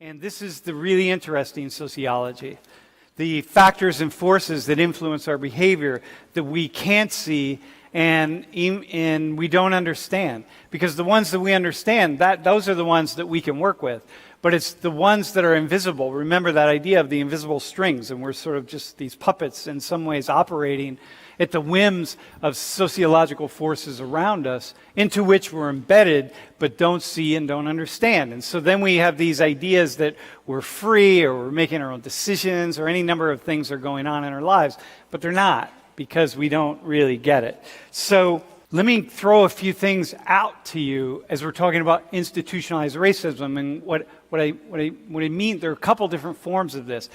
And this is the really interesting sociology. The factors and forces that influence our behavior that we can't see and we don't understand. Because the ones that we understand, those are the ones that we can work with. But it's the ones that are invisible. Remember that idea of the invisible strings, and we're sort of just these puppets in some ways operating at the whims of sociological forces around us, into which we're embedded but don't see and don't understand. And so then we have these ideas that we're free, or we're making our own decisions, or any number of things are going on in our lives, but they're not, because we don't really get it. So let me throw a few things out to you as we're talking about institutionalized racism. And what I mean, there are a couple different forms of this.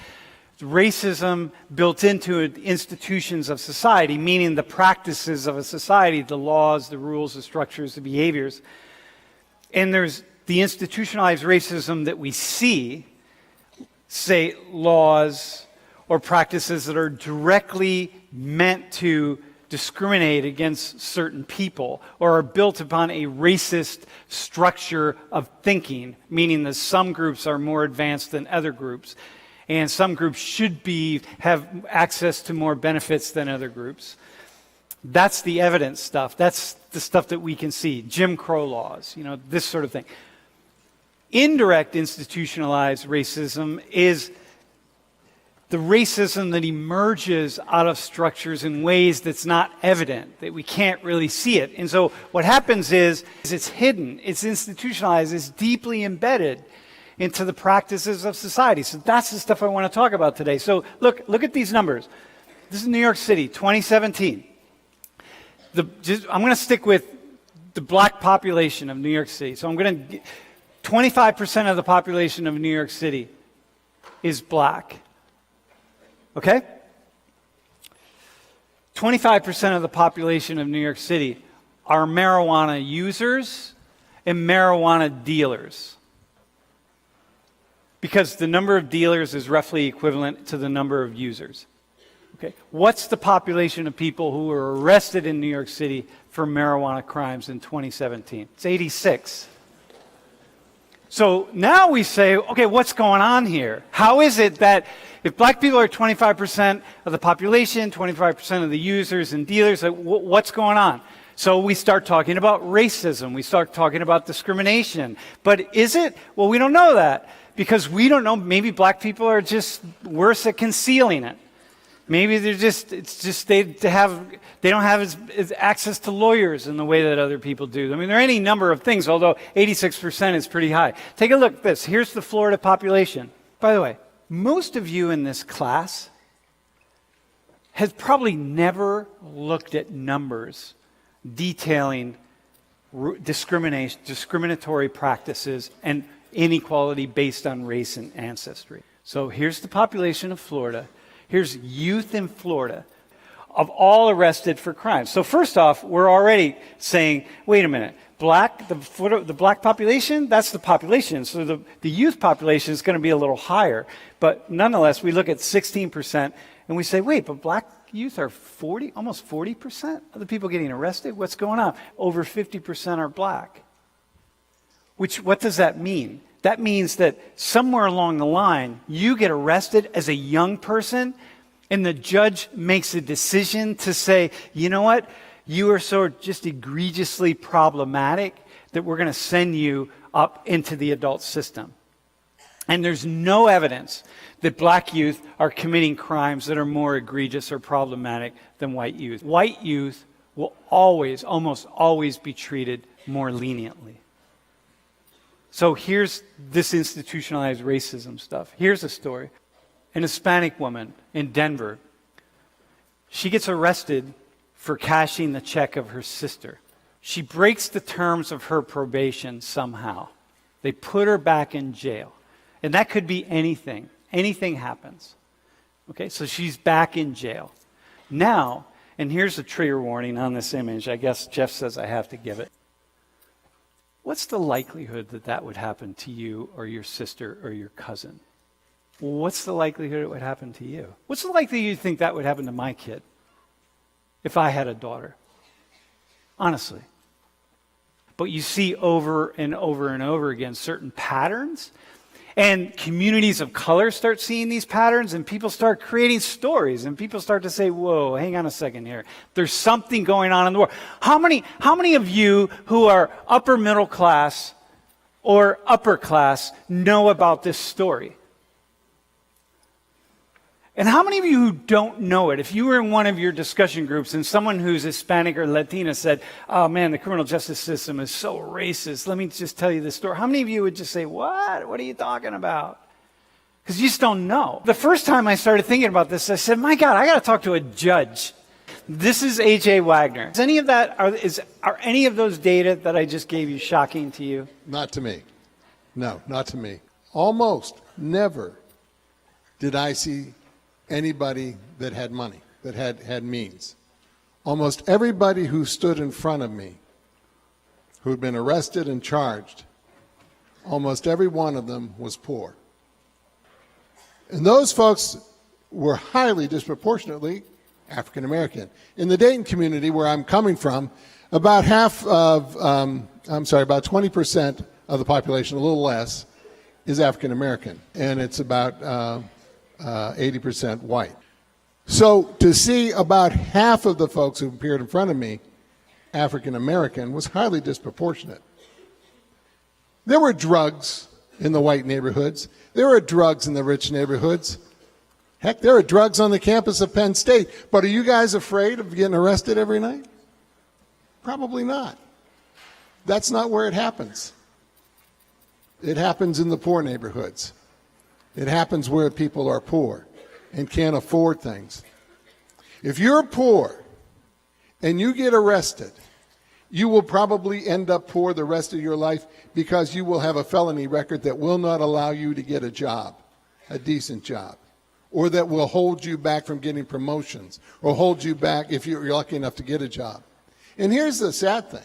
Racism built into institutions of society, meaning the practices of a society, the laws, the rules, the structures, the behaviors. And there's the institutionalized racism that we see, say laws or practices that are directly meant to discriminate against certain people, or are built upon a racist structure of thinking, meaning that some groups are more advanced than other groups. And some groups should have access to more benefits than other groups. That's the evidence stuff. That's the stuff that we can see. Jim Crow laws, this sort of thing. Indirect institutionalized racism is the racism that emerges out of structures in ways that's not evident, that we can't really see it. And so what happens is it's hidden, it's institutionalized, it's deeply embedded into the practices of society. So that's the stuff I want to talk about today. So look at these numbers. This is New York City, 2017. I'm going to stick with the black population of New York City. So 25% of the population of New York City is black. Okay? 25% of the population of New York City are marijuana users and marijuana dealers. Because the number of dealers is roughly equivalent to the number of users. Okay? What's the population of people who were arrested in New York City for marijuana crimes in 2017? It's 86. So now we say, okay, what's going on here? How is it that if black people are 25% of the population, 25% of the users and dealers, what's going on? So we start talking about racism. We start talking about discrimination. But is it? Well, we don't know that. Because we don't know, maybe black people are just worse at concealing it. Maybe they don't have as access to lawyers in the way that other people do. I mean, there are any number of things, although 86% is pretty high. Take a look at this. Here's the Florida population. By the way, most of you in this class has probably never looked at numbers detailing discriminatory practices and inequality based on race and ancestry. So here's the population of Florida. Here's youth in Florida of all arrested for crimes. So first off, we're already saying, wait a minute, the black population, that's the population. So the youth population is going to be a little higher. But nonetheless, we look at 16% and we say, wait, but black youth are almost 40% of the people getting arrested? What's going on? Over 50% are black. What does that mean? That means that somewhere along the line, you get arrested as a young person, and the judge makes a decision to say, you know what? You are so just egregiously problematic that we're going to send you up into the adult system. And there's no evidence that black youth are committing crimes that are more egregious or problematic than white youth. White youth will almost always be treated more leniently. So here's this institutionalized racism stuff. Here's a story. An Hispanic woman in Denver. She gets arrested for cashing the check of her sister. She breaks the terms of her probation somehow. They put her back in jail. And that could be anything. Anything happens. Okay, so she's back in jail. Now, and here's a trigger warning on this image. I guess Jeff says I have to give it. What's the likelihood that that would happen to you or your sister or your cousin? What's the likelihood it would happen to you? What's the likelihood you think that would happen to my kid if I had a daughter? Honestly. But you see over and over and over again certain patterns, And communities of color start seeing these patterns, and people start creating stories, and people start to say, whoa, hang on a second here. There's something going on in the world. How many of you who are upper middle class or upper class know about this story? And how many of you who don't know it, if you were in one of your discussion groups and someone who's Hispanic or Latina said, oh man, the criminal justice system is so racist, let me just tell you this story. How many of you would just say, what? What are you talking about? Because you just don't know. The first time I started thinking about this, I said, my God, I got to talk to a judge. This is A.J. Wagner. Is any of that, are any of those data that I just gave you shocking to you? Not to me. No, not to me. Almost never did I see anybody that had money, that had means. Almost everybody who stood in front of me, who'd been arrested and charged, almost every one of them was poor. And those folks were highly disproportionately African American. In the Dayton community where I'm coming from, about 20% of the population, a little less, is African American. And it's about 80% white. So to see about half of the folks who appeared in front of me African American was highly disproportionate. There were drugs in the white neighborhoods. There were drugs in the rich neighborhoods. Heck, there are drugs on the campus of Penn State. But are you guys afraid of getting arrested every night? Probably not. That's not where it happens. It happens in the poor neighborhoods. It happens where people are poor and can't afford things. If you're poor and you get arrested, you will probably end up poor the rest of your life because you will have a felony record that will not allow you to get a job, a decent job, or that will hold you back from getting promotions or hold you back if you're lucky enough to get a job. And here's the sad thing.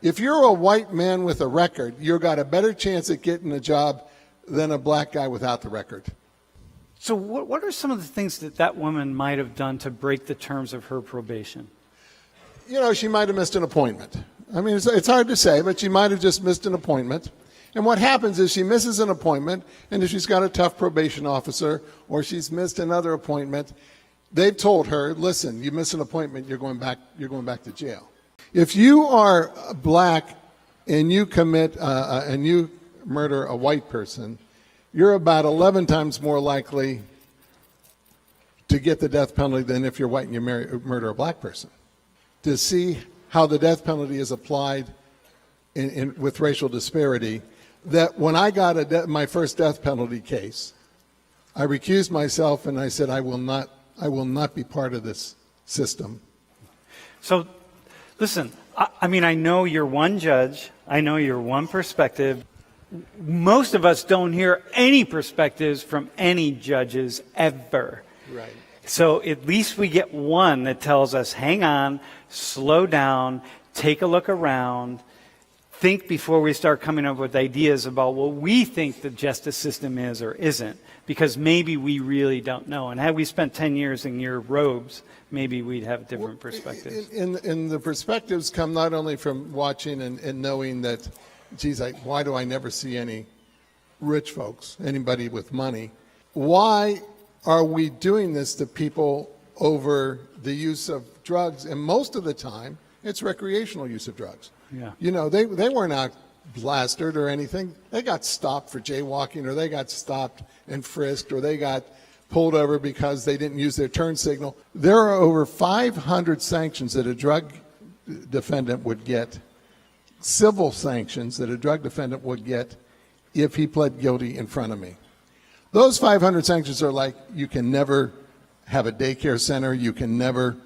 If you're a white man with a record, you've got a better chance at getting a job than a black guy without the record. So what are some of the things that woman might have done to break the terms of her probation? You know, she might have missed an appointment. I mean, it's hard to say, but she might have just missed an appointment. And what happens is she misses an appointment, and if she's got a tough probation officer or she's missed another appointment, they've told her, listen, you miss an appointment, you're going back to jail. If you are black and you commit and you murder a white person, you're about 11 times more likely to get the death penalty than if you're white and you murder a black person. To see how the death penalty is applied with racial disparity, that when I got my first death penalty case, I recused myself and I said, I will not be part of this system. So, listen, I mean, I know you're one judge. I know you're one perspective. Most of us don't hear any perspectives from any judges ever. Right. So at least we get one that tells us, hang on, slow down, take a look around, think before we start coming up with ideas about what we think the justice system is or isn't, because maybe we really don't know. And had we spent 10 years in your robes, maybe we'd have different perspectives. And the perspectives come not only from watching and knowing that, geez, why do I never see any rich folks, anybody with money? Why are we doing this to people over the use of drugs? And most of the time, it's recreational use of drugs. Yeah. You know, they weren't out blasted or anything. They got stopped for jaywalking, or they got stopped and frisked, or they got pulled over because they didn't use their turn signal. There are over 500 sanctions that a drug defendant would get, civil sanctions that a drug defendant would get if he pled guilty in front of me. Those 500 sanctions are like, you can never have a daycare center, you can never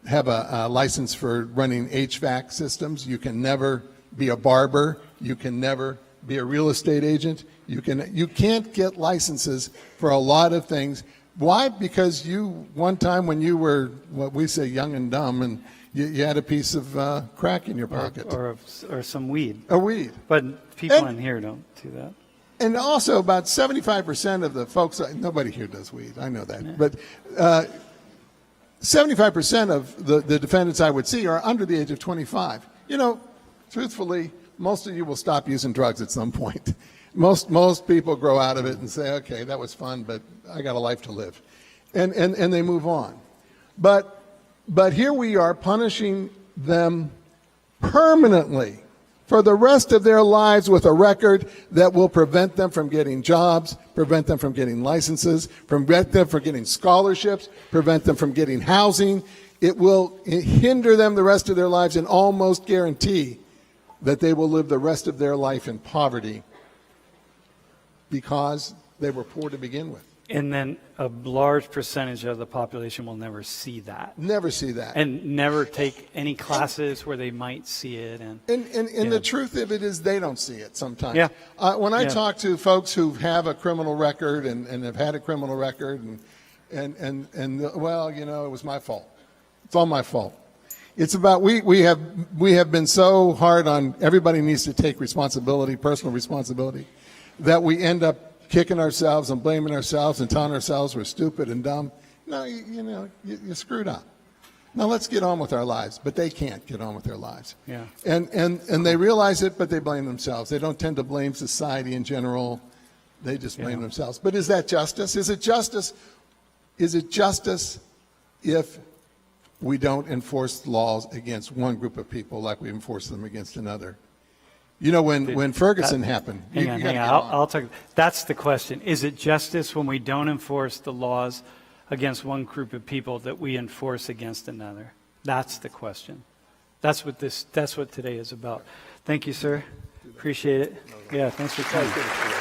have a license for running HVAC systems, you can never be a barber, you can never be a real estate agent, you can't get licenses for a lot of things. Why? Because one time when you were, what we say, young and dumb, and you had a piece of crack in your pocket. Or some weed. A weed. But people in here don't do that. And also about 75% of the folks, nobody here does weed, I know that, but 75% of the defendants I would see are under the age of 25. You know, truthfully, most of you will stop using drugs at some point. Most people grow out of it and say, okay, that was fun, but I got a life to live. And they move on. But here we are punishing them permanently for the rest of their lives with a record that will prevent them from getting jobs, prevent them from getting licenses, prevent them from getting scholarships, prevent them from getting housing. It will hinder them the rest of their lives and almost guarantee that they will live the rest of their life in poverty because they were poor to begin with. And then a large percentage of the population will never see that. Never see that. And never take any classes where they might see it. And the truth of it is they don't see it sometimes. Yeah. When I talk to folks who have a criminal record and have had a criminal record and well, you know, it was my fault. It's all my fault. It's about we have been so hard on everybody needs to take responsibility, personal responsibility, that we end up kicking ourselves and blaming ourselves and telling ourselves we're stupid and dumb. No, you screwed up. Now let's get on with our lives. But they can't get on with their lives. Yeah. And they realize it, but they blame themselves. They don't tend to blame society in general. They just blame themselves. But is that justice? Is it justice? Is it justice if we don't enforce laws against one group of people like we enforce them against another? You know, when Ferguson happened. Hang on. I'll talk. That's the question. Is it justice when we don't enforce the laws against one group of people that we enforce against another? That's the question. That's what today is about. Thank you, sir. Appreciate it. Yeah, thanks for coming.